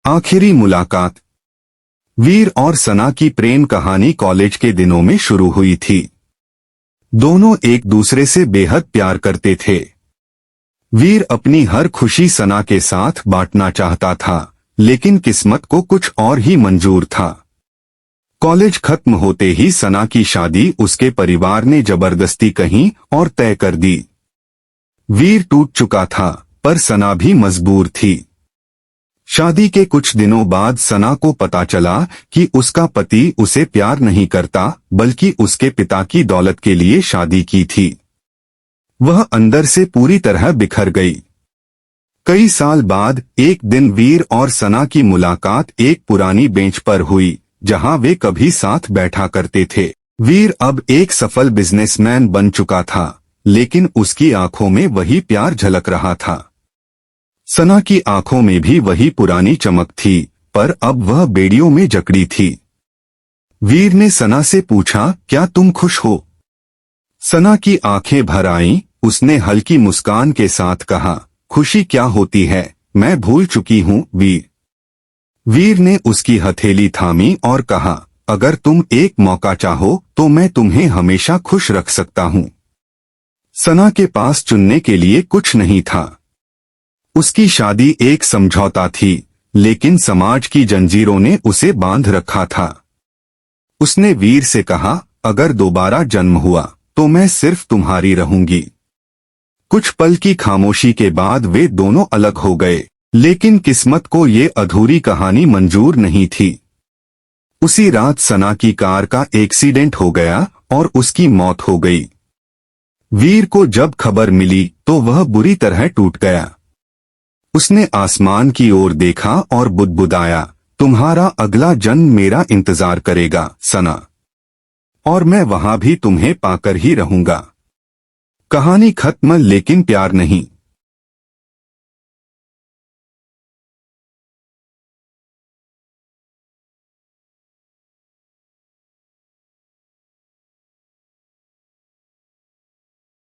आखिरी मुलाकात। वीर और सना की प्रेम कहानी कॉलेज के दिनों में शुरू हुई थी। दोनों एक दूसरे से बेहद प्यार करते थे। वीर अपनी हर खुशी सना के साथ बांटना चाहता था, लेकिन किस्मत को कुछ और ही मंजूर था। कॉलेज खत्म होते ही सना की शादी उसके परिवार ने जबरदस्ती कही और तय कर दी। वीर टूट चुका था, पर सना भी मजबूर थी। शादी के कुछ दिनों बाद सना को पता चला कि उसका पति उसे प्यार नहीं करता, बल्कि उसके पिता की दौलत के लिए शादी की थी। वह अंदर से पूरी तरह बिखर गई। कई साल बाद एक दिन वीर और सना की मुलाकात एक पुरानी बेंच पर हुई, जहां वे कभी साथ बैठा करते थे। वीर अब एक सफल बिजनेसमैन बन चुका था, लेकिन उसकी आंखों में वही प्यार झलक रहा था। सना की आंखों में भी वही पुरानी चमक थी, पर अब वह बेड़ियों में जकड़ी थी। वीर ने सना से पूछा, क्या तुम खुश हो? सना की आंखें भर आईं। उसने हल्की मुस्कान के साथ कहा, खुशी क्या होती है, मैं भूल चुकी हूँ वीर। वीर ने उसकी हथेली थामी और कहा, अगर तुम एक मौका चाहो तो मैं तुम्हें हमेशा खुश रख सकता हूँ। सना के पास चुनने के लिए कुछ नहीं था। उसकी शादी एक समझौता थी, लेकिन समाज की जंजीरों ने उसे बांध रखा था। उसने वीर से कहा, अगर दोबारा जन्म हुआ तो मैं सिर्फ तुम्हारी रहूंगी। कुछ पल की खामोशी के बाद वे दोनों अलग हो गए, लेकिन किस्मत को ये अधूरी कहानी मंजूर नहीं थी। उसी रात सना की कार का एक्सीडेंट हो गया और उसकी मौत हो गई। वीर को जब खबर मिली तो वह बुरी तरह टूट गया। उसने आसमान की ओर देखा और बुदबुदाया, तुम्हारा अगला जन्म मेरा इंतजार करेगा सना, और मैं वहां भी तुम्हें पाकर ही रहूंगा। कहानी खत्म, लेकिन प्यार नहीं।